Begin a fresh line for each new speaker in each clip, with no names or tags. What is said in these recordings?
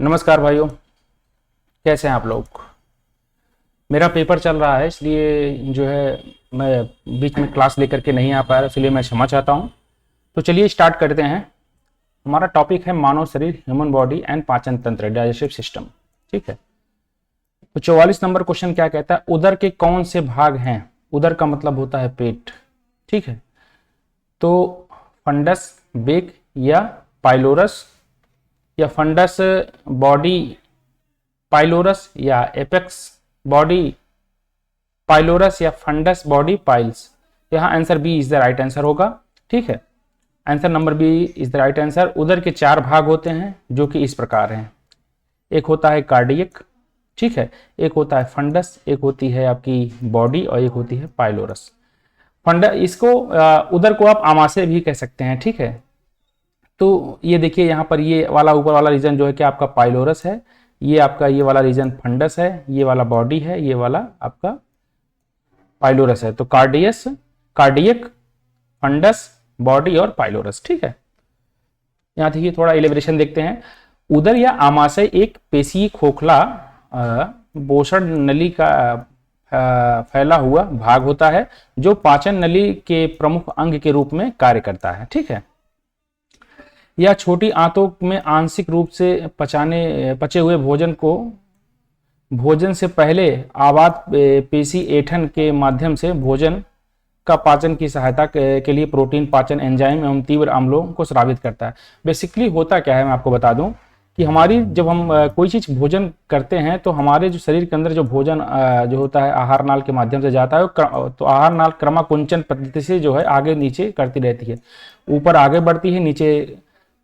नमस्कार भाइयों, कैसे हैं आप लोग। मेरा पेपर चल रहा है इसलिए जो है मैं बीच में क्लास लेकर के नहीं आ पाया, इसलिए मैं क्षमा चाहता हूं। तो चलिए स्टार्ट करते हैं। हमारा टॉपिक है मानव शरीर, ह्यूमन बॉडी एंड पाचन तंत्र, डाइजेस्टिव सिस्टम। ठीक है, तो 44 नंबर क्वेश्चन क्या कहता है, उदर के कौन से भाग हैं। उदर का मतलब होता है पेट। ठीक है, तो फंडस, बेक या पाइलोरस, या फंडस बॉडी पाइलोरस, या एपेक्स बॉडी पाइलोरस, या फंडस बॉडी पाइल्स। यहाँ answer B is the right answer होगा। ठीक है, answer number B is the right answer. उदर के 4 भाग होते हैं जो कि इस प्रकार हैं। एक होता है कार्डियक, ठीक है, एक होता है फंडस, एक होती है आपकी बॉडी और एक होती है पाइलोरस। फंडस इसको उदर को आप आमाशय भी कह सकते हैं। ठीक है, तो ये देखिए यहाँ पर ये वाला ऊपर वाला रीजन जो है कि आपका पाइलोरस है, ये आपका ये वाला रीजन फंडस है, ये वाला बॉडी है, ये वाला आपका पाइलोरस है। तो कार्डियक, फंडस, बॉडी और पाइलोरस। ठीक है, यहाँ देखिए थोड़ा एलिब्रेशन देखते हैं। उदर या आमाशय एक पेशीय खोखला पोषण नली का फैला हुआ भाग होता है जो पाचन नली के प्रमुख अंग के रूप में कार्य करता है। ठीक है, यह छोटी आंतों में आंशिक रूप से पचे हुए भोजन से पहले आबाद पेशी ऐंठन के माध्यम से भोजन का पाचन की सहायता के लिए प्रोटीन पाचन एंजाइम एवं तीव्र अम्लों को स्रावित करता है। बेसिकली होता क्या है मैं आपको बता दूं कि हमारी जब हम कोई चीज भोजन करते हैं तो हमारे जो शरीर के अंदर जो भोजन जो होता है आहार नाल के माध्यम से जाता है, तो आहार नाल क्रमाकुंचन पद्धति से जो है आगे नीचे करती रहती है, ऊपर आगे बढ़ती है, नीचे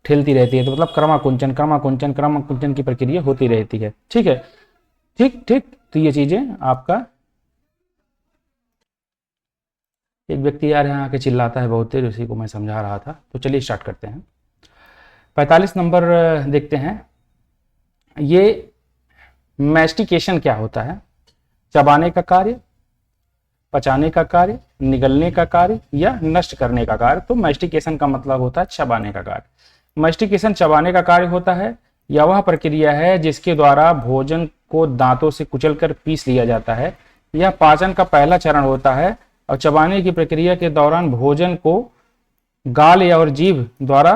ठेलती रहती है। तो मतलब क्रमाकुंचन की प्रक्रिया होती रहती है। ठीक है, ठीक, तो ये चीजें आपका एक व्यक्ति यार यहाँ आके चिल्लाता है बहुत देर, उसी को मैं समझा रहा था। तो चलिए स्टार्ट करते हैं। 45 नंबर देखते हैं। ये मैस्टिकेशन क्या होता है, चबाने का कार्य, पचाने का कार्य, निगलने का कार्य या नष्ट करने का कार्य। तो मैस्टिकेशन का मतलब होता है चबाने का कार्य। मैस्टिकेशन चबाने का कार्य होता है। यह वह प्रक्रिया है जिसके द्वारा भोजन को दांतों से कुचलकर पीस लिया जाता है। यह पाचन का पहला चरण होता है और चबाने की प्रक्रिया के दौरान भोजन को गाल या और जीभ द्वारा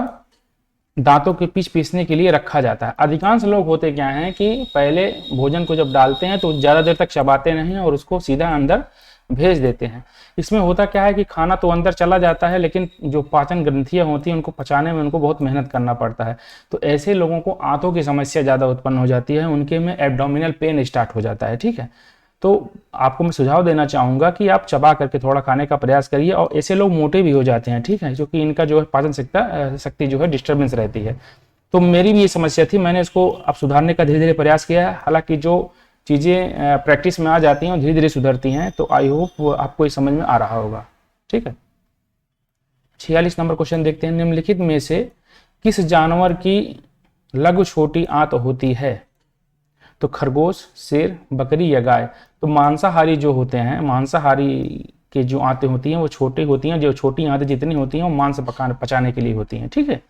दांतों के बीच पीसने के लिए रखा जाता है। अधिकांश लोग होते क्या हैं कि पहले भोजन को जब डालते हैं तो ज्यादा देर तक चबाते नहीं और उसको सीधा अंदर भेज देते हैं। इसमें होता क्या है कि खाना तो अंदर चला जाता है लेकिन जो पाचन ग्रंथियां होती हैं उनको पचाने में उनको बहुत मेहनत करना पड़ता है। तो ऐसे लोगों को आंतों की समस्या ज़्यादा उत्पन्न हो जाती है, उनके में एब्डोमिनल पेन स्टार्ट हो जाता है। ठीक है, तो आपको मैं सुझाव देना चाहूँगा कि आप चबा करके थोड़ा खाने का प्रयास करिए। और ऐसे लोग मोटे भी हो जाते हैं, ठीक है, क्योंकि इनका जो है पाचन शक्ति जो है डिस्टर्बेंस रहती है। तो मेरी भी ये समस्या थी, मैंने इसको अब सुधारने का धीरे धीरे प्रयास किया है। हालांकि जो चीज़ें प्रैक्टिस में आ जाती हैं और धीरे धीरे सुधरती हैं, तो आई होप आपको ये समझ में आ रहा होगा। ठीक है, 46 नंबर क्वेश्चन देखते हैं। निम्नलिखित में से किस जानवर की लघु छोटी आंत होती है। तो खरगोश, शेर, बकरी या गाय। तो मांसाहारी जो होते हैं, मांसाहारी के जो आंतें होती हैं वो छोटी होती हैं। जो छोटी आंतें जितनी होती हैं वो मांस पचाने के लिए होती हैं। ठीक है,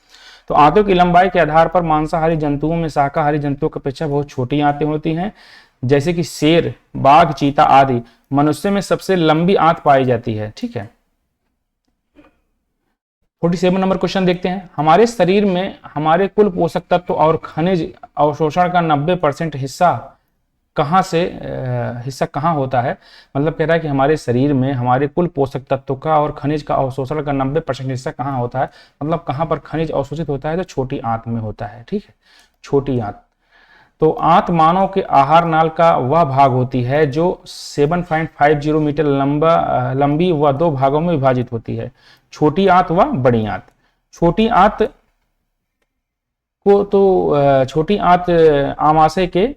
तो आंतों की लंबाई के आधार पर मांसाहारी जंतुओं में शाकाहारी जंतुओं की अपेक्षा बहुत छोटी आंतें होती हैं। जैसे कि शेर, बाघ, चीता आदि। मनुष्य में सबसे लंबी आंत पाई जाती है। ठीक है, 47 नंबर क्वेश्चन देखते हैं। हमारे शरीर में हमारे कुल पोषक तत्व और खनिज अवशोषण का 90% हिस्सा कहाँ होता है। मतलब कह रहा है कि हमारे शरीर में हमारे कुल पोषक तत्व का और खनिज का अवशोषण का 90% हिस्सा कहाँ होता है। मतलब कहाँ पर खनिज अवशोषित होता है, तो छोटी आंत में होता है। ठीक है, छोटी आंत। तो आंत मानव के आहार नाल का वह भाग होती है जो 7.50 मीटर लंबी व 2 भागों में विभाजित होती है, छोटी आंत व बड़ी आंत। छोटी आंत को तो छोटी आंत आमाशय के,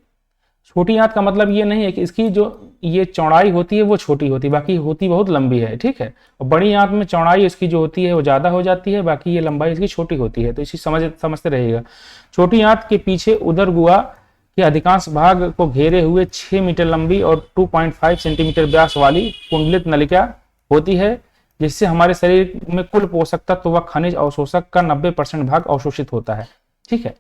छोटी आंत का मतलब ये नहीं है कि इसकी जो ये चौड़ाई होती है वो छोटी होती है, बाकी होती बहुत लंबी है। ठीक है, और बड़ी आंत में चौड़ाई इसकी जो होती है वो ज्यादा हो जाती है, बाकी ये लंबाई इसकी छोटी होती है। तो इसी समझते रहिएगा। छोटी आंत के पीछे उदर गुहा के अधिकांश भाग को घेरे हुए 6 मीटर लंबी और 2.5 सेंटीमीटर व्यास वाली कुंडलित नलिका होती है, जिससे हमारे शरीर में कुल पोषक तत्व व खनिज अवशोषक का 90% भाग अवशोषित होता है। ठीक है,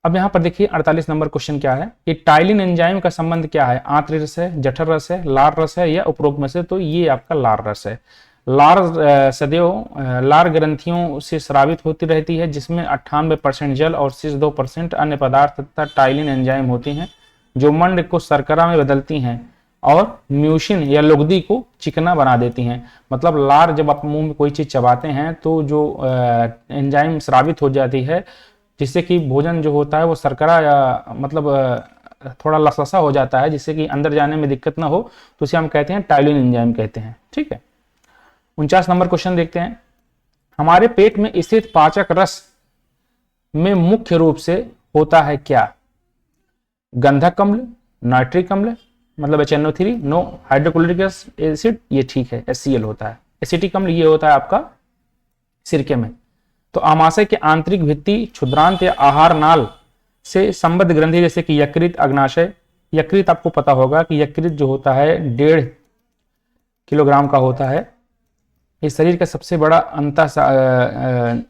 अब यहाँ पर देखिए 48 नंबर क्वेश्चन क्या है कि टाइलिन एंजाइम का संबंध क्या है, आंत्र रस है, जठर रस है, लार रस है या उपरोक्त में से, तो ये आपका लार रस है। लार सदैव लार ग्रंथियों से स्रावित होती रहती है, जिसमें 98% जल और शेष 2% अन्य पदार्थ तथा टाइलिन एंजाइम होती हैं, जो मंड को शर्करा में बदलती हैं और म्यूसिन या लुगदी को चिकना बना देती हैं। मतलब लार जब आप मुंह में कोई चीज चबाते हैं तो जो एंजाइम स्रावित हो जाती है, जिससे कि भोजन जो होता है वो शर्करा या मतलब थोड़ा लसलसा हो जाता है, जिससे कि अंदर जाने में दिक्कत ना हो, तो उसे हम कहते हैं टाइलिन एंजाइम कहते हैं। ठीक है, 49 नंबर क्वेश्चन देखते हैं। हमारे पेट में स्थित पाचक रस में मुख्य रूप से होता है क्या, गंधक अम्ल, नाइट्रिक अम्ल मतलब HNO3, नो, हाइड्रोक्लोरिक एसिड ये ठीक है, HCl होता है, एसिटिक अम्ल ये होता है आपका सिरके में। तो आमाशय के आंतरिक भित्ति, क्षुद्रांत या आहार नाल से संबद्ध ग्रंथि जैसे कि यकृत, अग्नाशय। यकृत आपको पता होगा कि यकृत जो होता है 1.5 किलोग्राम का होता है। ये शरीर का सबसे बड़ा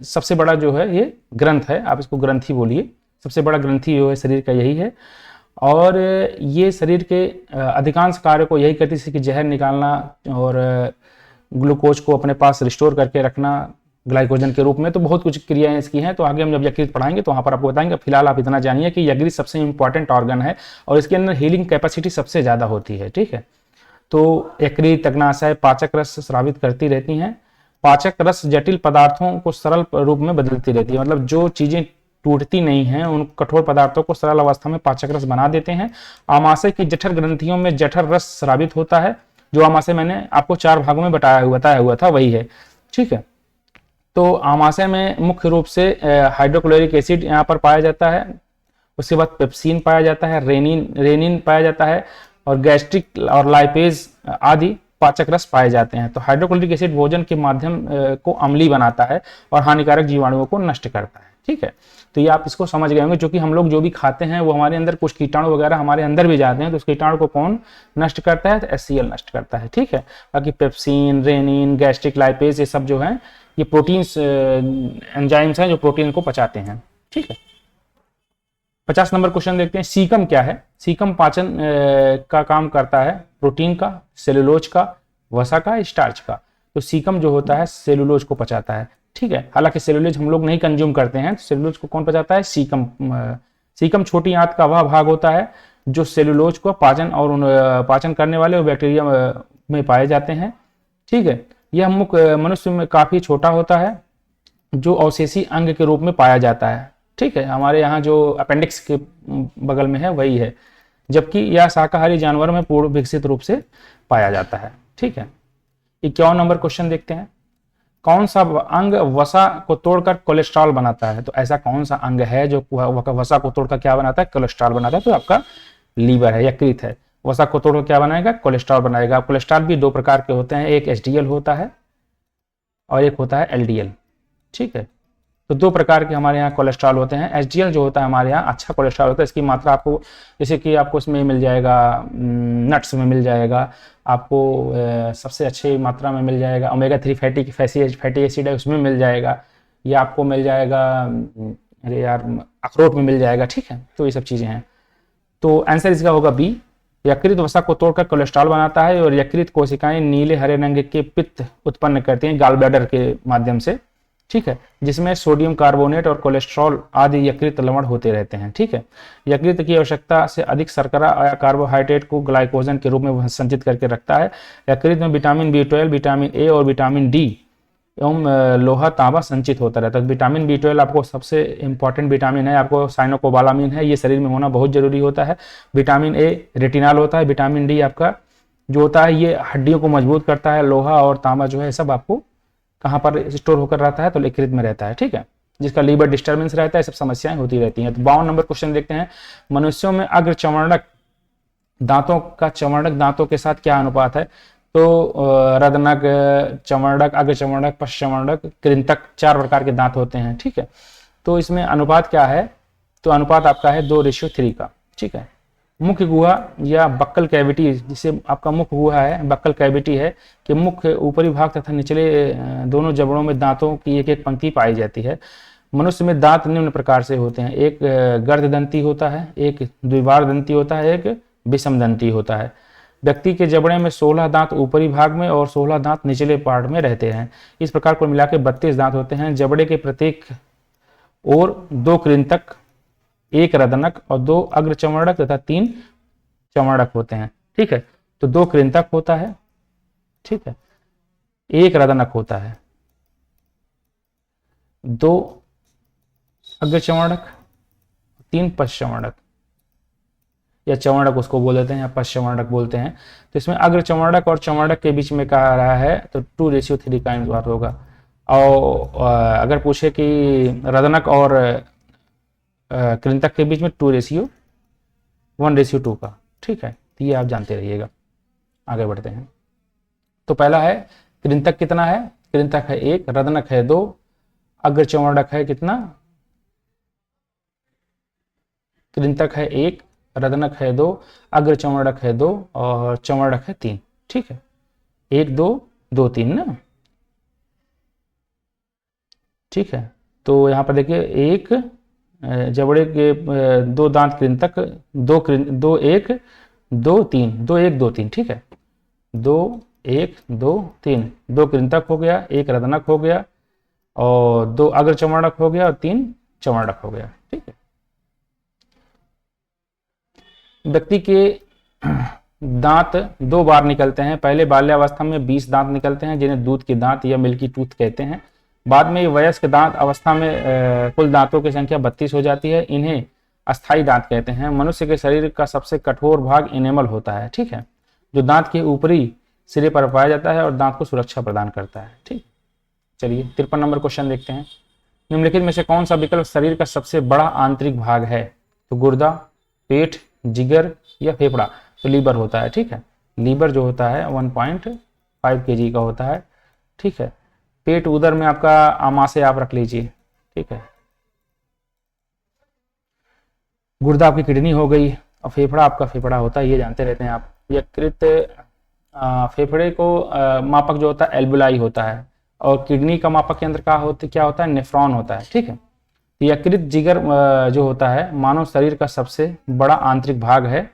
सबसे बड़ा जो है ये ग्रंथ है, आप इसको ग्रंथि बोलिए। सबसे बड़ा ग्रंथि जो है शरीर का यही है, और ये शरीर के अधिकांश कार्य को यही करती है, जैसे कि जहर निकालना और ग्लूकोज को अपने पास रिस्टोर करके रखना ग्लाइकोजन के रूप में। तो बहुत कुछ क्रियाएं इसकी हैं, तो आगे हम जब यकृत पढ़ाएंगे तो वहां पर आपको बताएंगे। फिलहाल आप इतना जानिए कि यकृत सबसे इंपॉर्टेंट ऑर्गन है और इसके अंदर हीलिंग कैपेसिटी सबसे ज्यादा होती है। ठीक है, तो यकृत, अग्नाशय पाचक रस स्रावित करती रहती हैं। पाचक रस जटिल पदार्थों को सरल रूप में बदलती रहती है, मतलब जो चीजें टूटती नहीं हैं उन कठोर पदार्थों को सरल अवस्था में पाचक रस बना देते हैं। आमाशय की जठर ग्रंथियों में जठर रस स्रावित होता है, जो आमाशय मैंने आपको 4 भागों में बताया हुआ था वही है। ठीक है, तो आमाशय में मुख्य रूप से हाइड्रोक्लोरिक एसिड यहाँ पर पाया जाता है, उसके बाद पेप्सिन पाया जाता है, रेनिन पाया जाता है, और गैस्ट्रिक और लाइपेज आदि पाचक रस पाए जाते हैं। तो हाइड्रोक्लोरिक एसिड भोजन के माध्यम को अम्लीय बनाता है और हानिकारक जीवाणुओं को नष्ट करता है। ठीक है, तो ये आप इसको समझ गए होंगे, क्योंकि हम लोग जो भी खाते हैं वो हमारे अंदर कुछ कीटाणु वगैरह हमारे अंदर भी जाते हैं, तो उस कीटाणु को कौन नष्ट करता है, तो HCl नष्ट करता है। ठीक है, बाकी पेप्सिन, रेनिन, गैस्ट्रिक लाइपेज ये सब जो है ये प्रोटीन्स एंजाइम्स हैं जो प्रोटीन को पचाते हैं। ठीक है, 50 नंबर क्वेश्चन देखते हैं। सीकम क्या है? सीकम पाचन का काम करता है, प्रोटीन का, सेलुलोज का, वसा का, स्टार्च का। तो सीकम जो होता है सेलुलोज को पचाता है। ठीक है, हालांकि सेलुलोज हम लोग नहीं कंज्यूम करते हैं, तो सेलुलोज को कौन पचाता है? सीकम। सीकम छोटी आंत का वह भाग होता है जो सेलुलोज को पाचन करने वाले बैक्टीरिया में पाए जाते हैं। ठीक है, यह मनुष्य में काफी छोटा होता है, जो अवशेषी अंग के रूप में पाया जाता है। ठीक है, हमारे यहाँ जो अपेंडिक्स के बगल में है वही है, जबकि यह शाकाहारी जानवरों में पूर्ण विकसित रूप से पाया जाता है। ठीक है, 51 नंबर क्वेश्चन देखते हैं। कौन सा अंग वसा को तोड़कर कोलेस्ट्रॉल बनाता है? तो ऐसा कौन सा अंग है जो वसा को तोड़कर क्या बनाता है? कोलेस्ट्रॉल बनाता है। तो आपका लीवर है, यकृत है। वसा को तोड़कर क्या बनाएगा? कोलेस्ट्रॉल बनाएगा। कोलेस्ट्रॉल भी 2 प्रकार के होते हैं, एक HDL होता है और एक होता है LDL। ठीक है, तो 2 प्रकार के हमारे यहाँ कोलेस्ट्रॉल होते हैं। HDL जो होता है हमारे यहाँ अच्छा कोलेस्ट्रॉल होता है, इसकी मात्रा आपको जैसे कि आपको इसमें मिल जाएगा, नट्स में मिल जाएगा आपको, सबसे अच्छी मात्रा में मिल जाएगा। ओमेगा 3 फैटी एसिड है उसमें मिल जाएगा, या आपको मिल जाएगा अरे यार अखरोट में मिल जाएगा। ठीक है, तो ये सब चीज़ें हैं। तो आंसर इसका होगा बी। यकृत वसा को तोड़कर कोलेस्ट्रॉल बनाता है, और यकृत कोशिकाएं नीले हरे रंग के पित्त उत्पन्न करती हैं गॉल ब्लैडर के माध्यम से। ठीक है, जिसमें सोडियम कार्बोनेट और कोलेस्ट्रॉल आदि यकृत लवण होते रहते हैं। ठीक है, यकृत की आवश्यकता से अधिक शर्करा या कार्बोहाइड्रेट को ग्लाइकोजन के रूप में संचित करके रखता है। यकृत में विटामिन B12, विटामिन ए और विटामिन डी एवं लोहा तांबा संचित होता रहता है। विटामिन B12 आपको सबसे इंपॉर्टेंट विटामिन है, आपको साइनोकोबालामिन है, ये शरीर में होना बहुत जरूरी होता है। विटामिन ए रेटिनॉल होता है। विटामिन डी आपका जो होता है ये हड्डियों को मजबूत करता है। लोहा और तांबा जो है सब आपको कहाँ पर स्टोर होकर रहता है? तो यकृत में रहता है। ठीक है, जिसका लीवर डिस्टर्बेंस रहता है, सब समस्याएं होती रहती हैं। तो 52 नंबर क्वेश्चन देखते हैं। मनुष्यों में अग्र चमड़क दांतों का चमड़क दांतों के साथ क्या अनुपात है? तो रदनक, चमड़क, अग्र चमड़क, पश्च चमड़क, कृंतक 4 प्रकार के दांत होते हैं। ठीक है, तो इसमें अनुपात क्या है? तो अनुपात आपका है 2:3 का। ठीक है, मुख्य गुहा या बक्कल कैविटी, जिसे आपका मुख्य गुहा है, बक्कल कैविटी है कि मुख्य ऊपरी भाग तथा निचले दोनों जबड़ों में दांतों की एक एक पंक्ति पाई जाती है। मनुष्य में दांत निम्न प्रकार से होते हैं, एक गर्ददंती होता है, एक द्विबार दंती होता है, एक विषम दंती होता है। व्यक्ति के जबड़े में 16 दांत ऊपरी भाग में और 16 दांत निचले पार्ट में रहते हैं। इस प्रकार कुल मिलाकर 32 दांत होते हैं। जबड़े के प्रत्येक ओर 2 कृंतक, 1 रदनक और 2 अग्र चमड़क तथा 3 चमड़क होते हैं। ठीक है, तो 2 कृंतक होता है, ठीक है, 1 रदनक होता है, 2 अग्र चमड़क, 3 पश्च चमड़क, या चमड़क उसको बोल देते हैं या पश्च चमड़क बोलते हैं। तो इसमें अग्र चमड़क और चमड़क के बीच में कहा रहा है तो 2:3 का अनुपात होगा। और अगर पूछे कि रदनक और कृंतक के बीच में 2:1:2 का। ठीक है, तो ये आप जानते रहिएगा। आगे बढ़ते हैं। तो पहला है कृंतक कितना है, कृंतक है 1, रदनक है 2, अग्र चमड़क है कितना, कृंतक है 1, रदनक है 2, अग्र चमड़क है 2 और चमड़क है 3। ठीक है, 1 2 2 3 ना। ठीक है, तो यहाँ पर देखिए 1 जबड़े के 2 दांत कृंतक, 2 1 2 3, 2 1 2 3। ठीक है, 2 1 2 3, 2 कृंतक हो गया, 1 रदनक हो गया और 2 अग्र चमड़क हो गया और 3 चमड़क हो गया। ठीक है, व्यक्ति के दांत 2 बार निकलते हैं। पहले बाल्यावस्था में 20 दांत निकलते हैं जिन्हें दूध के दांत या मिल्की टूथ कहते हैं। बाद में वयस्क दांत अवस्था में कुल दांतों की संख्या 32 हो जाती है। इन्हें अस्थाई दांत कहते हैं। मनुष्य के शरीर का सबसे कठोर भाग इनेमल होता है, ठीक है, जो दांत के ऊपरी सिरे पर पाया जाता है और दांत को सुरक्षा प्रदान करता है। ठीक, चलिए 53 नंबर क्वेश्चन देखते हैं। निम्नलिखित में से कौन सा विकल्प शरीर का सबसे बड़ा आंतरिक भाग है? तो गुर्दा, पेट, जिगर या फेफड़ा? तो लीवर होता है। ठीक है, लीवर जो होता है 1.5 kg का होता है। ठीक है, पेट उदर में आपका आमाशय आप रख लीजिए। ठीक है, गुर्दा आपकी किडनी हो गई और फेफड़ा आपका फेफड़ा होता है, ये जानते रहते हैं आप। यकृत फेफड़े को मापक जो होता है एल्बुलाई होता है और किडनी का मापक यंत्र क्या होता है? नेफ्रॉन होता है। ठीक है, यकृत जिगर जो होता है मानव शरीर का सबसे बड़ा आंतरिक भाग है।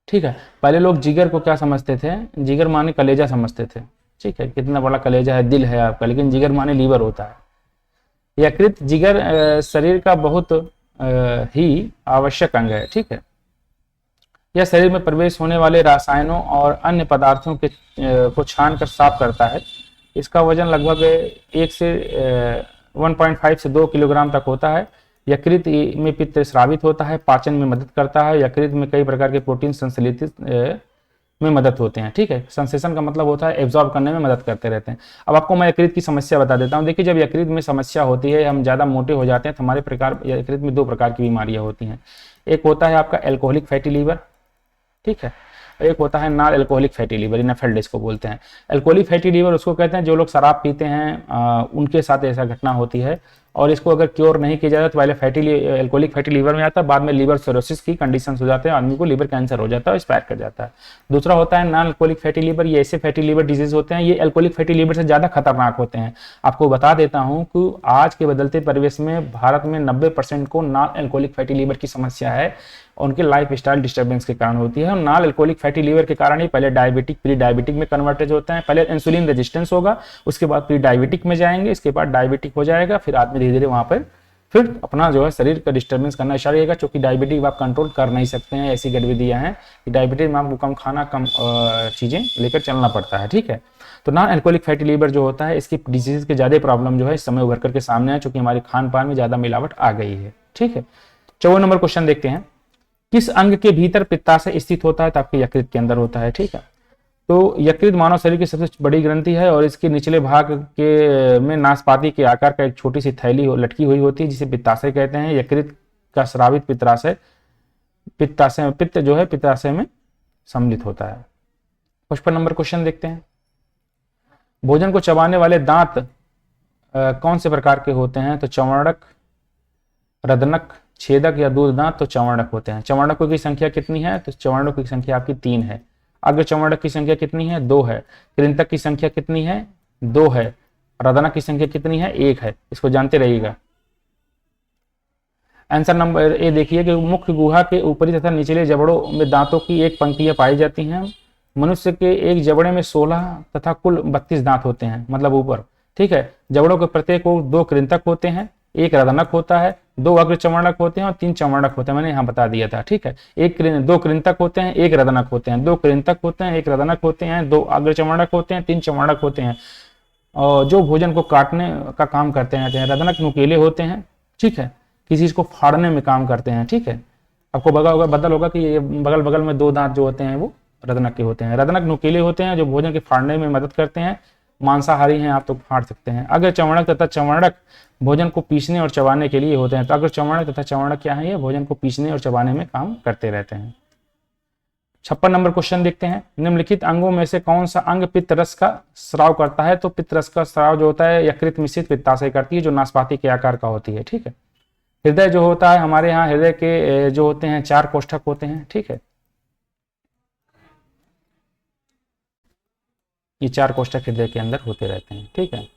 ठीक है, पहले लोग जिगर को क्या समझते थे? जिगर माने कलेजा समझते थे। ठीक है, कितना बड़ा कलेजा है, दिल है आपका, लेकिन जिगर माने लीवर होता है। यकृत जिगर शरीर का बहुत ही आवश्यक अंग है। ठीक है, यह शरीर में प्रवेश होने वाले रसायनों और अन्य पदार्थों के को छान कर साफ करता है। इसका वजन लगभग 1.5 से 2 किलोग्राम तक होता है। यकृत में पित्त स्रावित होता है, पाचन में मदद करता है। यकृत में कई प्रकार के प्रोटीन संश्लेषित में मदद होते हैं। ठीक है, संश्लेषण का मतलब होता है एब्जॉर्ब करने में मदद करते रहते हैं। अब आपको मैं यकृत की समस्या बता देता हूं। देखिए, जब यकृत में समस्या होती है, हम ज़्यादा मोटे हो जाते हैं तो हमारे प्रकार यकृत में 2 प्रकार की बीमारियां होती हैं। एक होता है आपका एल्कोहलिक फैटी लीवर, ठीक है, एक होता है नॉन एल्कोहलिक फैटी लीवर, इनफेल्ड इसको बोलते हैं। एल्कोहलिक फैटी लीवर उसको कहते हैं जो लोग शराब पीते हैं उनके साथ ऐसा घटना होती है, और इसको अगर क्योर नहीं किया जाए तो पहले एल्कोहलिक फैटी लीवर में आता है, बाद में लीवर सिरोसिस की कंडीशन हो जाते हैं, आदमी को लीवर कैंसर हो जाता है, एक्सपायर कर जाता है। दूसरा होता है नॉन एल्कोहलिक फैटी लीवर। ये ऐसे फैटी लीवर डिजीज होते हैं, ये एल्कोहलिक फैटी लीवर से ज़्यादा खतरनाक होते हैं। आपको बता देता हूँ कि आज के बदलते परिवेश में भारत में 90% को नॉन एल्कोहलिक फैटी लीवर की समस्या है, उनके लाइफ स्टाइल डिस्टर्बेंस के कारण होती है। और नॉन एल्कोहलिक फैटी लीवर के कारण ही पहले डायबिटिक, प्री डायबिटिक में कन्वर्टेज होते हैं। पहले इंसुलिन रेजिस्टेंस होगा, उसके बाद प्री डायबिटिक में जाएंगे, इसके बाद डायबिटिक हो जाएगा, फिर आदमी धीरे धीरे वहाँ पर फिर अपना जो है शरीर का डिस्टर्बेंस करना स्टार्ट रहेगा, क्योंकि डायबिटिक आप कंट्रोल कर नहीं सकते हैं। ऐसी गतिविधियां हैं कि डायबिटीज में आपको कम खाना, कम चीज़ें लेकर चलना पड़ता है। ठीक है, तो नॉन एल्कोहलिक फैटी लीवर जो होता है, इसकी डिजीज के ज़्यादा प्रॉब्लम जो है इस समय उभर करके सामने है, चूंकि हमारे खान पान में ज़्यादा मिलावट आ गई है। ठीक है, 54 नंबर क्वेश्चन देखते हैं। किस अंग के भीतर पित्ताशय स्थित होता है? तो आपके यकृत के अंदर होता है। ठीक है, तो यकृत मानव शरीर की सबसे बड़ी ग्रंथि है और इसके निचले भाग के में नाशपाती के आकार का एक छोटी सी थैली लटकी हुई होती है, जिसे पित्ताशय कहते हैं। यकृत का स्रावित पित्त जो है पित्ताशय में सम्मिलित होता है। 55 नंबर क्वेश्चन देखते हैं। भोजन को चबाने वाले दांत कौन से प्रकार के होते हैं? तो चवर्णक, रदनक, छेदक या दूध दांत तो चवर्णक होते हैं। चवर्णकों की संख्या कितनी है? तो चवर्णकों की संख्या आपकी 3 है। अग्र चवर्णक की संख्या कितनी है? 2 है। कृंतक की संख्या कितनी है? 2 है। रदनक की संख्या कितनी है? 1 है। इसको जानते रहिएगा। आंसर नंबर ए देखिए कि मुख्य गुहा के ऊपरी तथा निचले जबड़ों में दांतों की एक पंक्तियां पाई जाती हैं। मनुष्य के एक जबड़े में 16 तथा कुल 32 दांत होते हैं, मतलब ऊपर। ठीक है, जबड़ों के प्रत्येक को 2 कृंतक होते हैं, एक रदनक होता है, 2 अग्र चमड़क होते हैं और 3 चमड़क होते हैं, मैंने यहाँ बता दिया था। ठीक है, 2 कृंतक होते हैं, एक रदनक होते हैं, 2 कृंतक होते हैं, एक रदनक होते हैं, 2 अग्र चमड़क होते हैं, 3 चमड़क होते हैं, और जो भोजन को काटने का काम करते हैं। रदनक नुकीले होते हैं, ठीक है, किसी चीज को फाड़ने में काम करते हैं। ठीक है, आपको बदल होगा कि ये बगल बगल में 2 दांत जो होते हैं वो रदनक के होते हैं। रदनक नुकीले होते हैं जो भोजन के फाड़ने में मदद करते हैं। मांसाहारी हैं आप तो फाड़ सकते हैं। अगर चमड़क तथा चमड़क भोजन को पीसने और चबाने के लिए होते हैं। तो अगर चमड़क तथा चमड़क क्या है, ये भोजन को पीसने और चबाने में काम करते रहते हैं। 56 नंबर क्वेश्चन देखते हैं। निम्नलिखित अंगों में से कौन सा अंग पित्त रस का स्राव करता है? तो पित्त रस का स्राव जो होता है यकृत मिश्रित पित्ताशय करती है, जो नाशपाती के आकार का होती है। ठीक है, हृदय जो होता है हमारे यहाँ, हृदय के जो होते हैं 4 कोष्ठक होते हैं। ठीक है, ये 4 कोष्ठक हृदय के अंदर होते रहते हैं। ठीक है,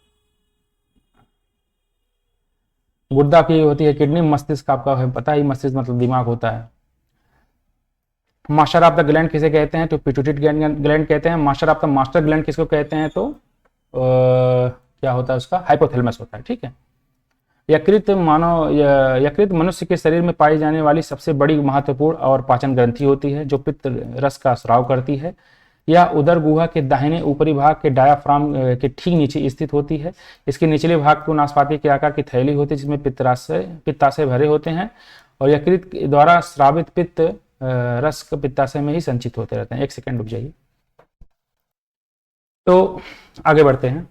गुर्दा की होती है किडनी। मस्तिष्क आपका है पता ही, मस्तिष्क मतलब दिमाग होता है। मास्टर ऑफ द ग्लैंड किसे कहते हैं? तो पिट्यूटरी ग्लैंड कहते हैं। Master of the master gland किसको कहते हैं? तो क्या होता है उसका? हाइपोथैलेमस होता है। ठीक है, यकृत मनुष्य के शरीर में पाई जाने वाली सबसे बड़ी, महत्वपूर्ण और पाचन ग्रंथि होती है, जो पित्त रस का स्राव करती है। यह उदर गुहा के दाहिने ऊपरी भाग के डायाफ्राम के ठीक नीचे स्थित होती है। इसके निचले भाग को नाशपाती के आकार की थैली होती है, जिसमें पित्ताशय भरे होते हैं, और यकृत द्वारा स्रावित पित्त रस पित्ताशय में ही संचित होते रहते हैं। 1 सेकंड रुक जाइए। तो आगे बढ़ते हैं।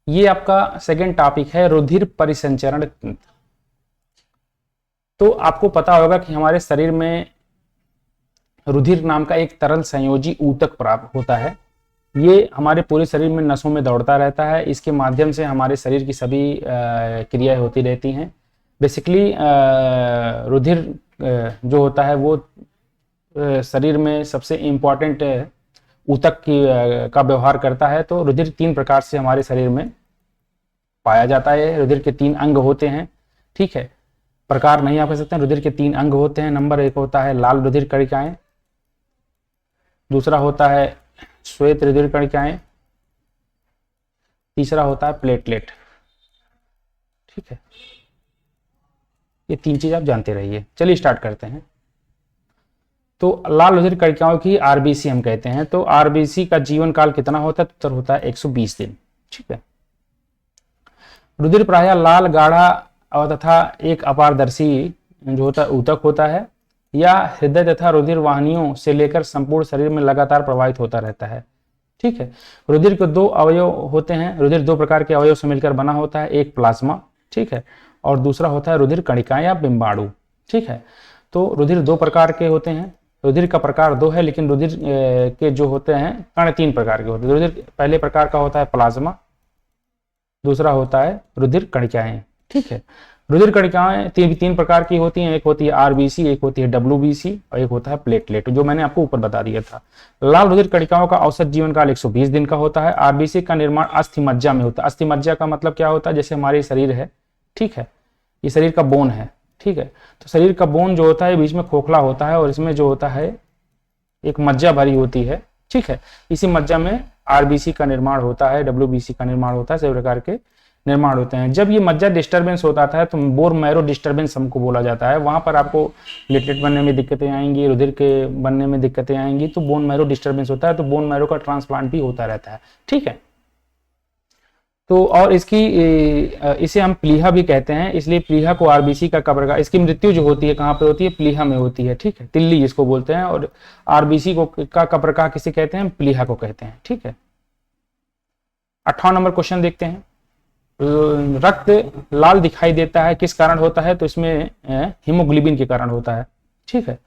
ये आपका सेकंड टॉपिक है, रुधिर परिसंचरण। तो आपको पता होगा कि हमारे शरीर में रुधिर नाम का एक तरल संयोजी ऊतक प्राप्त होता है। ये हमारे पूरे शरीर में नसों में दौड़ता रहता है। इसके माध्यम से हमारे शरीर की सभी क्रियाएं होती रहती हैं। बेसिकली रुधिर जो होता है वो शरीर में सबसे इम्पॉर्टेंट ऊतक का व्यवहार करता है। तो रुधिर 3 प्रकार से हमारे शरीर में पाया जाता है। रुधिर के 3 अंग होते हैं। ठीक है, प्रकार नहीं आप कह सकते हैं, रुधिर के 3 अंग होते हैं। नंबर 1 होता है लाल रुधिर कणिकाएं, दूसरा होता है श्वेत रुधिर कणिकाएं, तीसरा होता है प्लेटलेट। ठीक है, ये 3 चीज आप जानते रहिए। चलिए स्टार्ट करते हैं। तो लाल रुधिर कणिकाओं की आरबीसी हम कहते हैं। तो आरबीसी का जीवन काल कितना होता है? उत्तर होता है 120 दिन। ठीक है, रुधिर प्रायः लाल, गाढ़ा और तथा एक अपारदर्शी जो होता है ऊतक होता है। या हृदय तथा रुधिर वाहिनियों से लेकर संपूर्ण शरीर में लगातार प्रवाहित होता रहता है। ठीक है, रुधिर के 2 अवयव होते हैं। रुधिर 2 प्रकार के अवयव से मिलकर बना होता है, एक प्लाज्मा, ठीक है, और दूसरा होता है रुधिर कणिकाएं या बिंबाणु। ठीक है, तो रुधिर 2 प्रकार के होते हैं। रुधिर का प्रकार 2 है, लेकिन रुधिर के जो होते हैं कण 3 प्रकार के होते हैं। रुधिर पहले प्रकार का होता है प्लाज्मा, दूसरा होता है रुधिर कणिकाएं। ठीक है, रुधिर कणिकाएं 3 प्रकार की होती हैं। एक होती है आरबीसी, एक होती है डब्ल्यूबीसी और एक होता है प्लेटलेट, जो मैंने आपको ऊपर बता दिया था। लाल रुधिर कणिकाओं का औसत जीवन काल 120 दिन का होता है। आरबीसी का निर्माण अस्थि मज्जा में होता है। अस्थि मज्जा का मतलब क्या होता है? जैसे हमारे शरीर है, ठीक है, ये शरीर का बोन है। ठीक है, तो शरीर का बोन जो होता है बीच में खोखला होता है और इसमें जो होता है एक मज्जा भरी होती है। ठीक है, इसी मज्जा में आरबीसी का निर्माण होता है, डब्ल्यूबीसी का निर्माण होता है, सभी प्रकार के निर्माण होते हैं। जब ये मज्जा डिस्टर्बेंस होता है तो बोन मैरो डिस्टर्बेंस हमको बोला जाता है। वहां पर आपको प्लेटलेट बनने में दिक्कतें आएंगी, रुधिर के बनने में दिक्कतें आएंगी, तो बोन मैरो डिस्टर्बेंस होता है, तो बोन मैरो का ट्रांसप्लांट भी होता रहता है। ठीक है, तो और इसे हम प्लीहा भी कहते हैं, इसलिए प्लीहा को आरबीसी का कब्र, इसकी मृत्यु जो होती है कहाँ पर होती है? प्लीहा में होती है। ठीक है, तिल्ली जिसको बोलते हैं, और आरबीसी को का कब्र किसे कहते हैं? प्लीहा को कहते हैं। ठीक है, 58 नंबर क्वेश्चन देखते हैं। रक्त लाल दिखाई देता है, किस कारण होता है? तो इसमें हीमोग्लोबिन के कारण होता है। ठीक है,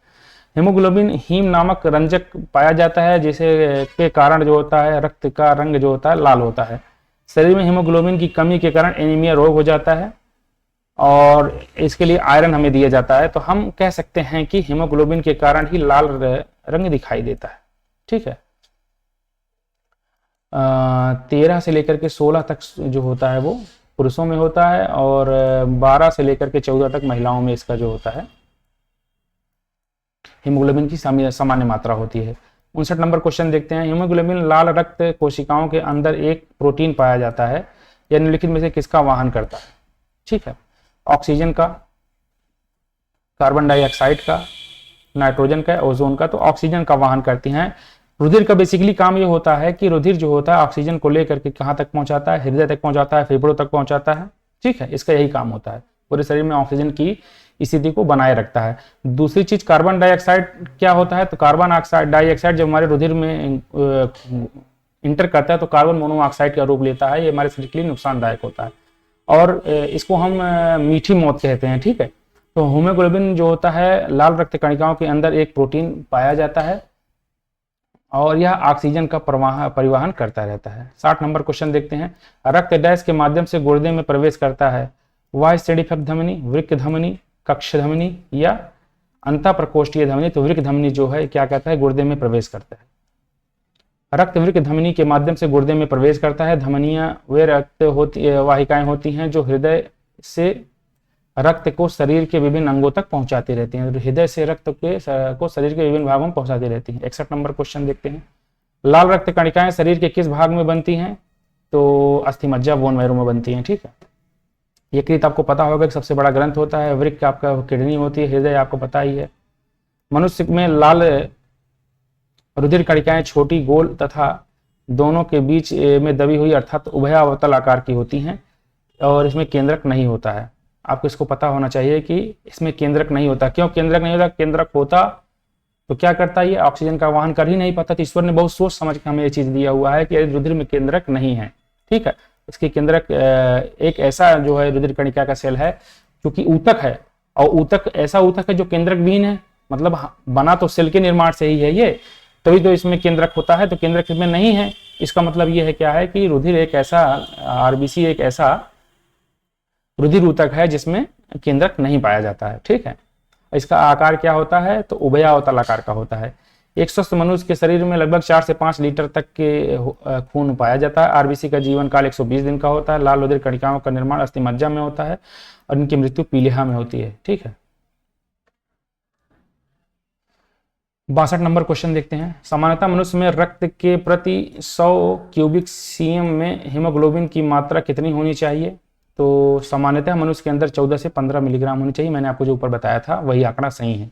हीमोग्लोबिन हीम नामक रंजक पाया जाता है, जिसे के कारण जो होता है रक्त का रंग जो होता है लाल होता है। शरीर में हीमोग्लोबिन की कमी के कारण एनीमिया रोग हो जाता है, और इसके लिए आयरन हमें दिया जाता है। तो हम कह सकते हैं कि हीमोग्लोबिन के कारण ही लाल रंग दिखाई देता है। ठीक है, 13 से लेकर के 16 तक जो होता है वो पुरुषों में होता है और 12 से लेकर के 14 तक महिलाओं में इसका जो होता है हीमोग्लोबिन की सामान्य मात्रा होती है। 59 नंबर क्वेश्चन देखते हैं। हीमोग्लोबिन लाल रक्त कोशिकाओं के अंदर एक प्रोटीन पाया जाता है, यह निम्नलिखित में से किसका वाहन करता है? ठीक है, ऑक्सीजन का, कार्बन डाइऑक्साइड का, नाइट्रोजन का, ओजोन का। तो ऑक्सीजन का वाहन करती हैं। रुधिर का बेसिकली काम ये होता है कि रुधिर जो होता है ऑक्सीजन को लेकर के कहाँ तक पहुंचाता है? हृदय तक पहुंचाता है, फेफड़ों तक पहुंचाता है। ठीक है, इसका यही काम होता है, पूरे शरीर में ऑक्सीजन की स्थिति को बनाए रखता है। दूसरी चीज कार्बन डाइऑक्साइड क्या होता है? तो कार्बन डाइऑक्साइड जब हमारे रुधिर में इंटर करता है तो कार्बन मोनोऑक्साइड का रूप लेता है, ये हमारे शरीर के लिए नुकसानदायक होता है और इसको हम मीठी मौत कहते हैं। ठीक है, तो हीमोग्लोबिन जो होता है लाल रक्त कणिकाओं के अंदर एक प्रोटीन पाया जाता है और यह ऑक्सीजन का परिवहन करता रहता है। 60 नंबर क्वेश्चन देखते हैं। रक्त डैश के माध्यम से गुर्दे में प्रवेश करता है? वाह्य स्टेडिफक धमनी, वृक्क धमनी, कक्ष धमनी या अंतःप्रकोष्ठीय धमनी? तो वृक्क धमनी जो है क्या कहता है? गुर्दे में प्रवेश करता है। रक्त वृक्क धमनी के माध्यम से गुर्दे में प्रवेश करता है। धमनियां वे रक्त वाहिकाएं होती हैं जो हृदय से रक्त को शरीर के विभिन्न अंगों तक पहुंचाती रहती हैं। हृदय से रक्त को शरीर के विभिन्न भागों में पहुंचाती रहती हैं। 61 नंबर क्वेश्चन देखते हैं। लाल रक्त कणिकाएं शरीर के किस भाग में बनती हैं? तो अस्थिमज्जा, बोन मैरो में बनती हैं। ठीक है, यकृत आपको पता होगा कि सबसे बड़ा ग्रंथ होता है। वृक्क आपका किडनी होती है। हृदय आपको पता ही है। मनुष्य में लाल रुधिर कणिकाएं छोटी, गोल तथा दोनों के बीच में दबी हुई अर्थात उभयावतल आकार की होती हैं और इसमें केंद्रक नहीं होता है। आपको इसको पता होना चाहिए कि इसमें केंद्रक नहीं होता। क्यों केंद्रक नहीं होता? केंद्रक होता तो क्या करता है? ये ऑक्सीजन का वाहन कर ही नहीं पाता। तो ईश्वर ने बहुत सोच समझ के हमें ये चीज दिया हुआ है कि रुधिर में केंद्रक नहीं है। ठीक है, इसकी केंद्रक एक ऐसा जो है रुधिर कणिका का सेल है क्योंकि ऊतक है और ऊतक ऐसा ऊतक है जो केंद्रक विहीन है, मतलब बना तो सेल के निर्माण से ही है ये, तभी तो इसमें केंद्रक होता है। तो केंद्रक इसमें नहीं है, इसका मतलब ये है क्या है कि रुधिर एक ऐसा आरबीसी एक ऐसा रुधिर ऊतक है जिसमें केंद्रक नहीं पाया जाता है। ठीक है, इसका आकार क्या होता है? तो उभयावतल आकार का होता है। एक स्वस्थ मनुष्य के शरीर में लगभग 4 से 5 लीटर तक के खून पाया जाता है। आरबीसी का जीवन काल 120 दिन का होता है। लाल रुधिर कणिकाओं का निर्माण अस्थिमज्जा में होता है और इनकी मृत्यु पीलिया में होती है। ठीक है, 62 नंबर क्वेश्चन देखते हैं। सामान्यतः मनुष्य में रक्त के प्रति 100 क्यूबिक सीएम में हीमोग्लोबिन की मात्रा कितनी होनी चाहिए? तो सामान्यतः मनुष्य के अंदर 14 से 15 मिलीग्राम होनी चाहिए। मैंने आपको जो ऊपर बताया था वही आंकड़ा सही है।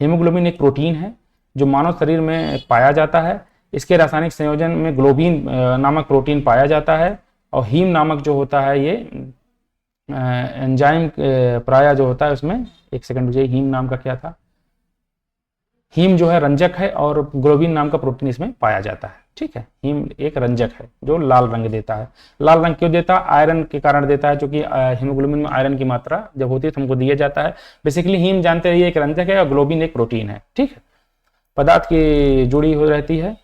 हीमोग्लोबिन एक प्रोटीन है जो मानव शरीर में पाया जाता है। इसके रासायनिक संयोजन में ग्लोबिन नामक प्रोटीन पाया जाता है और हीम नामक जो होता है ये एंजाइम प्राय जो होता है उसमें, एक सेकंड मुझे, हीम नाम का क्या था? हीम जो है रंजक है और ग्लोबिन नाम का प्रोटीन इसमें पाया जाता है। ठीक है, हीम एक रंजक है जो लाल रंग देता है। लाल रंग क्यों देता है? आयरन के कारण देता है, क्योंकि हीमोग्लोबिन में आयरन की मात्रा जब होती है तो हमको दिया जाता है। बेसिकली हीम जानते रहिए एक रंजक है और ग्लोबिन एक प्रोटीन है। ठीक है, पदार्थ की जुड़ी हो रहती है।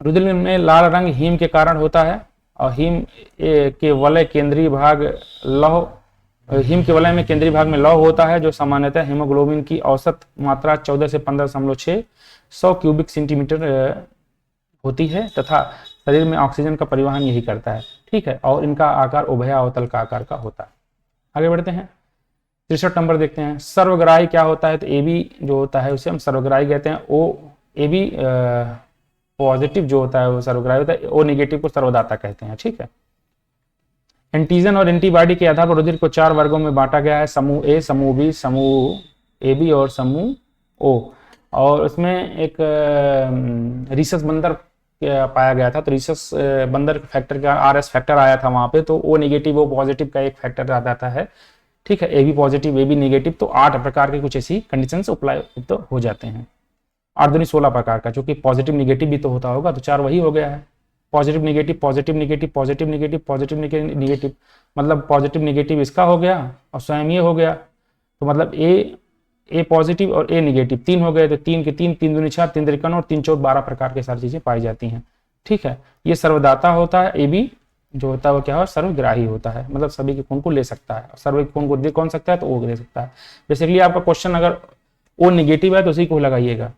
रुधिर में लाल रंग हीम के कारण होता है और हीम के वलय केंद्रीय भाग लौह, हीम के वलय में केंद्रीय भाग में लौह होता है जो सामान्यतः हीमोग्लोबिन की औसत मात्रा 14 से 15.6 100 क्यूबिक सेंटीमीटर होती है तथा शरीर में ऑक्सीजन का परिवहन यही करता है। ठीक है, और इनका आकार उभयावतल का आकार का होता है। आगे बढ़ते हैं, 63 नंबर देखते हैं। सर्वग्राही क्या होता है? तो एबी जो होता है उसे हम सर्वग्राही कहते हैं। ओ एबी पॉजिटिव जो होता है वो सर्वग्राही होता है। ओ नेगेटिव को सर्वदाता कहते हैं। ठीक है, एंटीजन और एंटीबॉडी के आधार पर रुधिर को 4 वर्गों में बांटा गया है। समूह ए, समूह बी, समूह ए बी और समूह ओ। और उसमें एक रिसस बंदर पाया गया था, तो रिसस बंदर फैक्टर का RS फैक्टर आया था वहां पे, तो ओ नेगेटिव ओ पॉजिटिव का एक फैक्टर आ जाता है। ठीक है, A B positive A B negative, तो 8 प्रकार के कुछ ऐसी कंडीशंस उपलब्ध हो जाते हैं। 8 दूनी 16 प्रकार का, क्योंकि पॉजिटिव निगेटिव भी तो होता होगा, तो 4 वही हो गया है। Positive negative positive negative positive negative positive negative, मतलब पॉजिटिव निगेटिव इसका हो गया और स्वयं ये हो गया, तो मतलब ए पॉजिटिव और ए निगेटिव 3 हो गए, तो 3 के 3, 3 दूनी 4, 3 त्रिकोण और 3 चौक 12 प्रकार के सारी चीजें पाई जाती हैं। ठीक है, ये सर्वदाता होता है। ए बी जो होता है वो क्या है? सर्वग्राही होता है, मतलब सभी के खून को ले सकता है। सर्व के खून को दे कौन सकता है? तो ओ ले सकता है। बेसिकली आपका क्वेश्चन अगर ओ निगेटिव है तो उसी को लगाइएगा।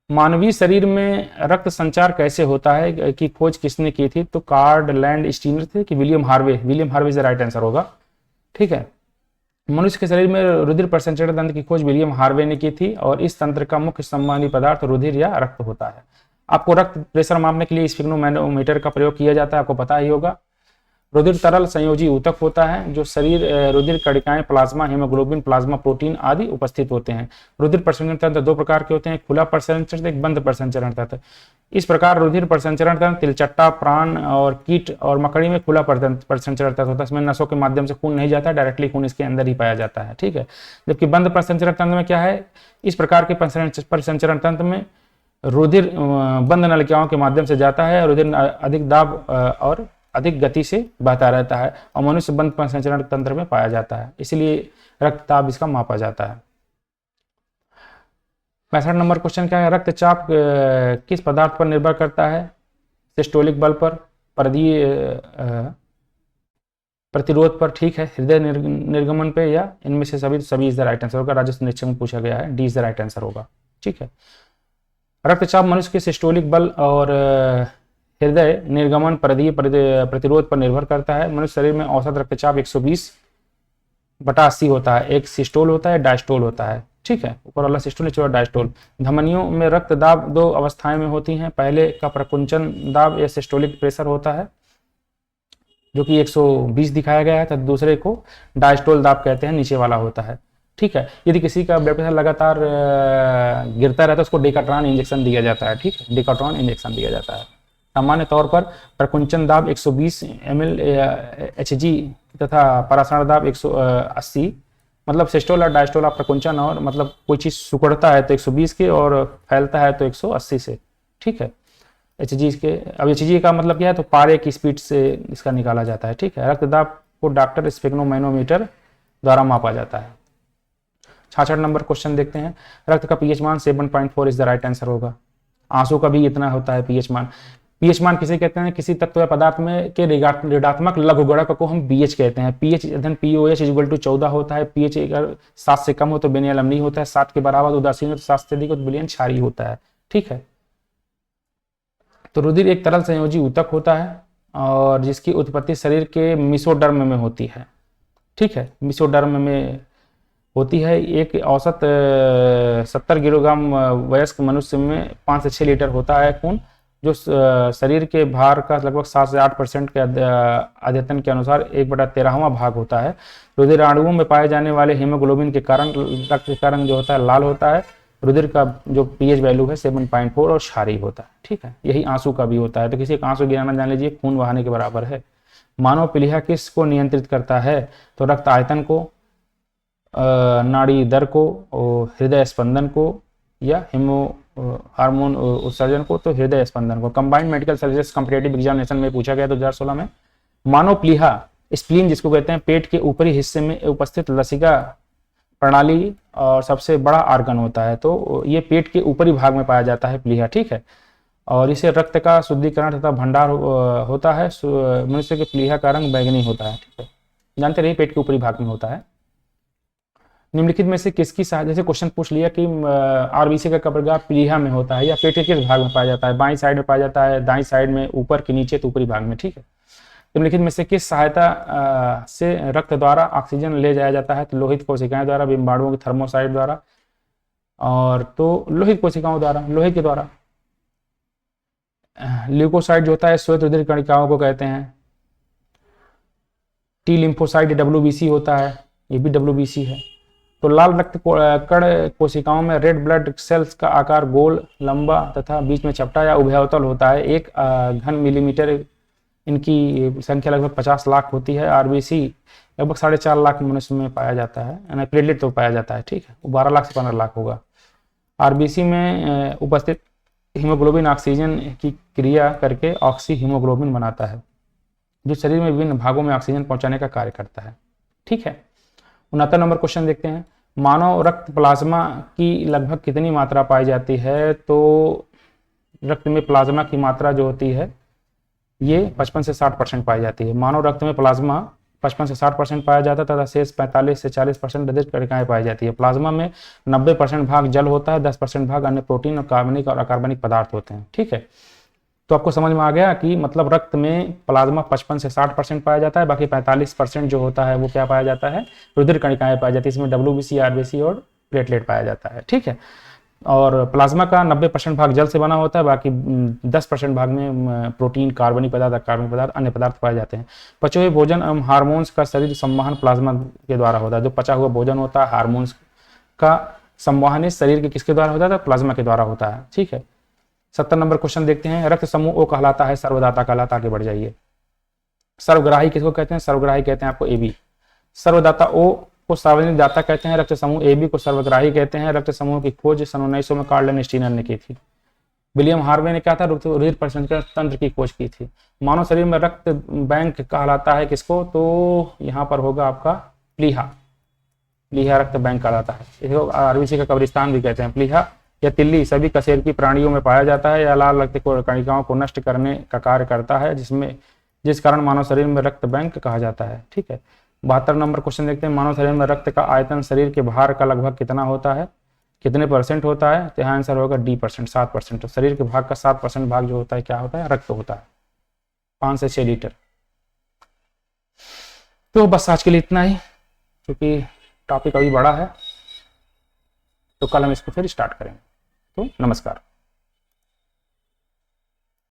मानवीय शरीर में रक्त संचार कैसे होता है की खोज किसने की थी? तो कार्ड लैंड स्टीनर थे कि William Harvey? William Harvey is the right answer होगा। ठीक है, मनुष्य के शरीर में रुधिर प्रसंचरण तंत्र की खोज विलियम हार्वे ने की थी और इस तंत्र का मुख्य संवहनी पदार्थ रुधिर या रक्त होता है। आपको रक्त प्रेशर मापने के लिए स्फिग्नोमैनोमीटर का प्रयोग किया जाता है, आपको पता ही होगा। रुधिर तरल संयोजी ऊतक होता है जो शरीर रुधिर कणिकाएं, प्लाज्मा, हीमोग्लोबिन, प्लाज्मा प्रोटीन आदि उपस्थित होते हैं। रुधिर प्रसंचरण तंत्र दो प्रकार के होते हैं, खुला प्रसंचरण, एक बंद प्रसंचरण तंत्र। इस प्रकार रुधिर प्रसंचरण तंत्र तिलचट्टा, प्राण और कीट और मकड़ी में खुला प्रसंचरण तंत्र होता है, इसमें नसों के माध्यम से खून नहीं जाता, डायरेक्टली खून इसके अंदर ही पाया जाता है। ठीक है, जबकि बंद प्रसंचरण तंत्र में क्या है, इस प्रकार के प्रसंचरण तंत्र में रुधिर बंद नलिकाओं के माध्यम से जाता है, रुधिर अधिक दाब और अधिक गति से बहता रहता है और मनुष्य बंद प्रसंचरण तंत्र में पाया जाता है, इसलिए रक्तचाप इसका मापा जाता है। 65 नंबर क्वेश्चन क्या है, रक्तचाप किस पदार्थ पर निर्भर करता है? सिस्टोलिक बल पर, परिधीय प्रतिरोध पर, ठीक है, हृदय निर्गमन पे, या इनमें से सभी इज द राइट आंसर होगा। राजस्व निरीक्षण में पूछा गया है, D is the right answer होगा। ठीक है, रक्तचाप मनुष्य के सिस्टोलिक बल और हृदय निर्गमन परिधीय प्रतिरोध पर निर्भर करता है। मनुष्य शरीर में औसत रक्तचाप 120/80 होता है, एक सिस्टोल होता है, डायस्टोल होता है। ठीक है, ऊपर वाला सिस्टोल, नीचे वाला डायस्टोल। धमनियों में रक्त दाब दो अवस्थाएं में होती हैं, पहले का प्रकुंचन दाब या सिस्टोलिक प्रेशर होता है जो कि 120 दिखाया गया है, तो दूसरे को डायस्टोल दाब कहते हैं, नीचे वाला होता है। ठीक है, यदि किसी का ब्लड प्रेशर लगातार गिरता रहता है उसको डेकाट्रॉन इंजेक्शन दिया जाता है। ठीक है, डेकाट्रॉन इंजेक्शन दिया जाता है। सामान्य तौर पर प्रकुंचन दाब 120 ml Hg तथा परासरण दाब 180, मतलब सिस्टोल और डायस्टोल प्रकुंचन, और मतलब कोई चीज सिकुड़ता है तो 120 के और फैलता है तो 180 से। ठीक है, Hg के, अब Hg का मतलब क्या है, तो पारे की स्पीड से इसका निकाला जाता है। ठीक है, रक्तदाब को डॉक्टर स्फिग्नोमैनोमीटर द्वारा मापा जाता है। 66 नंबर क्वेश्चन देखते हैं, रक्त का पीएच मान 7.4 इज द राइट आंसर होगा। आंसू का भी इतना होता है पीएच मान। पीएच मान किसे कहते हैं? किसी तत्व या पदार्थ में के ऋणात्मक लघुगणक को हम पीएच कहते हैं। पीएच धन पीओएच इक्वल टू 14 होता है। पीएच अगर 7 से कम हो तो बेनियल अम्लीय होता है, 7 के बराबर उदासीन हो तो 7 से अधिक हो तो विलयन क्षारीय होता है। ठीक है, तो रुधिर एक तरल संयोजी ऊतक होता है और जिसकी उत्पत्ति शरीर के मेसोडर्म में होती है। ठीक है, मेसोडर्म में होती है। एक औसत 70 किलोग्राम वयस्क मनुष्य में 5 से 6 लीटर होता है खून, जो शरीर के भार का लगभग 7 से 8% के अध्ययन के अनुसार 1/13वां भाग होता है। रुधिर अणुओं में पाए जाने वाले हीमोग्लोबिन के कारण रक्त का रंग जो होता है लाल होता है। रुधिर का जो पीएच वैल्यू है 7.4 और क्षारीय होता है। ठीक है, यही आंसू का भी होता है। तो किसी का आंसू गिराना जान लीजिए खून बहाने के बराबर है। मानव प्लीहा किस को नियंत्रित करता है? तो रक्त आयतन को, नाड़ी दर को, हृदय स्पंदन को, या हार्मोन उत्सर्जन को। तो हृदय स्पंदन को। Combined medical services competitive examination में पूछा गया 2016 में। मानव प्लीहा स्प्लीन जिसको कहते हैं पेट के ऊपरी हिस्से में उपस्थित लसिका प्रणाली और सबसे बड़ा आर्गन होता है। तो ये पेट के ऊपरी भाग में पाया जाता है प्लीहा। ठीक है, और इसे रक्त का शुद्धिकरण तथा भंडार होता है। मनुष्य के प्लीहा का रंग बैंगनी होता है। ठीक है, जानते रहिए पेट के ऊपरी भाग में होता है। निम्नलिखित में से किसकी सहायता, जैसे क्वेश्चन पूछ लिया कि आरबीसी का कब्रगाह प्लीहा में होता है या पेट के किस भाग में पाया जाता है? बाईं साइड में पाया जाता है, दाईं साइड में, ऊपर के नीचे, तो ऊपरी भाग में। ठीक है, निम्नलिखित में से किस सहायता से रक्त द्वारा ऑक्सीजन ले जाया जाता है? तो लोहित कोशिकाएं द्वारा, बिम्बाणुओं की थर्मोसाइट द्वारा, और तो लोहित कोशिकाओं द्वारा, लोहे के द्वारा। ल्यूकोसाइट जो होता है श्वेत रुधिर कणिकाओं को कहते हैं। टी लिम्फोसाइट WBC होता है, ये भी WBC है। तो लाल रक्त कण कोशिकाओं में रेड ब्लड सेल्स का आकार गोल, लंबा तथा बीच में चपटा या उभयतल होता है। 1 घन मिलीमीटर इनकी संख्या लगभग 50 लाख होती है। आरबीसी लगभग 4.5 लाख मनुष्य में पाया जाता है, प्लेटलेट तो पाया जाता है। ठीक है, 12 लाख से 15 लाख होगा। आरबीसी में उपस्थित हीमोग्लोबिन ऑक्सीजन की क्रिया करके ऑक्सी हीमोग्लोबिन बनाता है, जो शरीर में विभिन्न भागों में ऑक्सीजन पहुंचाने का कार्य करता है। ठीक है, 69 नंबर क्वेश्चन देखते हैं। मानव रक्त प्लाज्मा की लगभग कितनी मात्रा पाई जाती है? तो रक्त में प्लाज्मा की मात्रा जो होती है ये 55 से 60% पाई जाती है। मानव रक्त में प्लाज्मा 55 से 60% पाया जाता है तथा शेष 45 से 40% रजित कणिकाएं पाई जाती है। प्लाज्मा में 90% भाग जल होता है, 10% भाग अन्य प्रोटीन और कार्बनिक और अकार्बनिक पदार्थ होते हैं। ठीक है, तो आपको समझ में आ गया कि मतलब रक्त में प्लाज्मा 55 से 60% पाया जाता है, बाकी 45% जो होता है वो क्या पाया जाता है, रुधिर कणिकाएं पाई जाती है। इसमें WBC, RBC और प्लेटलेट पाया जाता है। ठीक है, और प्लाज्मा का 90% भाग जल से बना होता है, बाकी 10% भाग में प्रोटीन, कार्बनिक पदार्थ, कार्बनिक पदार्थ, अन्य पदार्थ पाए जाते हैं। पचे हुए भोजन एवं हार्मोन्स का शरीर संवहन प्लाज्मा के द्वारा होता है। जो पचा हुआ भोजन होता है, हार्मोन्स का संवहन इस शरीर के किसके द्वारा होता है, प्लाज्मा के द्वारा होता है। ठीक है, 70 नंबर क्वेश्चन देखते हैं। रक्त समूह ओ कहलाता है, सर्वदाता कहलाता, आगे बढ़ जाइए। सर्वग्राही किसको कहते हैं, सर्वग्राही कहते हैं आपको AB। सर्वदाता ओ को सार्वजनिक दाता कहते हैं, रक्त समूह AB को सर्वग्राही कहते हैं। रक्त समूह की खोज सन 1900 में कार्ल स्टीनर ने की थी। विलियम हार्वे ने क्या था, रुधिर परिसंचरण तंत्र की खोज की थी। मानव शरीर में रक्त बैंक कहलाता है किसको, तो यहाँ पर होगा आपका प्लीहा। प्लीहा रक्त बैंक कहलाता है। इसको RBC का कब्रिस्तान भी कहते हैं। प्लीहा या तिल्ली सभी कशेरुकी प्राणियों में पाया जाता है। या लाल रक्त कणिकाओं को नष्ट करने का कार्य करता है, जिस कारण मानव शरीर में रक्त बैंक कहा जाता है। ठीक है, 72 नंबर क्वेश्चन देखते हैं। मानव शरीर में रक्त का आयतन शरीर के भार का लगभग कितना होता है, कितने % होता है, तो यहाँ आंसर होगा D%, 7%। तो शरीर के भाग का 7% भाग जो होता है क्या होता है, रक्त होता है, 5 से 6 लीटर। तो बस आज के लिए इतना ही, क्योंकि टॉपिक अभी बड़ा है, तो कल हम इसको फिर स्टार्ट करेंगे। तो नमस्कार।